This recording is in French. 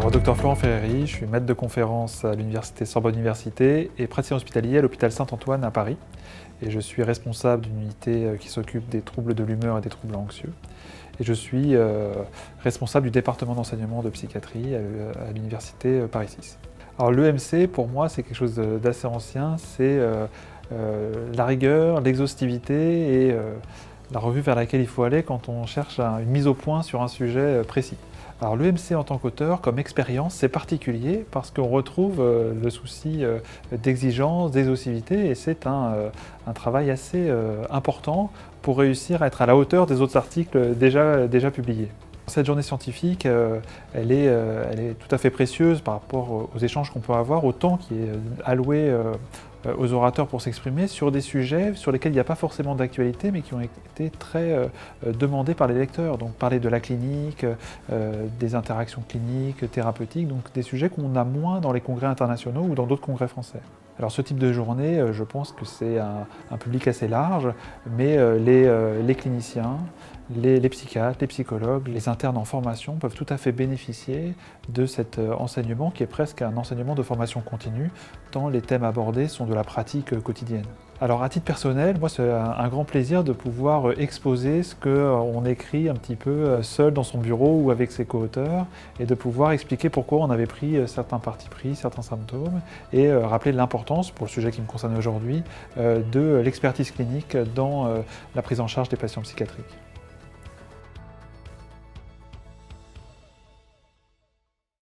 Alors, Dr Florent Ferreri, je suis maître de conférence à l'université Sorbonne Université et praticien hospitalier à l'hôpital Saint-Antoine à Paris. Et je suis responsable d'une unité qui s'occupe des troubles de l'humeur et des troubles anxieux. Et je suis responsable du département d'enseignement de psychiatrie à l'université Paris 6. Alors l'EMC, pour moi, c'est quelque chose d'assez ancien. C'est la rigueur, l'exhaustivité et la revue vers laquelle il faut aller quand on cherche une mise au point sur un sujet précis. Alors l'EMC en tant qu'auteur, comme expérience, c'est particulier parce qu'on retrouve le souci d'exigence, d'exhaustivité et c'est un travail assez important pour réussir à être à la hauteur des autres articles déjà publiés. Cette journée scientifique, elle est tout à fait précieuse par rapport aux échanges qu'on peut avoir, au temps qui est alloué aux orateurs pour s'exprimer sur des sujets sur lesquels il n'y a pas forcément d'actualité, mais qui ont été très demandés par les lecteurs. Donc parler de la clinique, des interactions cliniques, thérapeutiques, donc des sujets qu'on a moins dans les congrès internationaux ou dans d'autres congrès français. Alors ce type de journée, je pense que c'est un public assez large, mais les cliniciens, les psychiatres, les psychologues, les internes en formation peuvent tout à fait bénéficier de cet enseignement qui est presque un enseignement de formation continue, tant les thèmes abordés sont de la pratique quotidienne. Alors à titre personnel, moi c'est un grand plaisir de pouvoir exposer ce qu'on écrit un petit peu seul dans son bureau ou avec ses co-auteurs et de pouvoir expliquer pourquoi on avait pris certains partis pris, certains symptômes et rappeler l'importance, pour le sujet qui me concerne aujourd'hui, de l'expertise clinique dans la prise en charge des patients psychiatriques.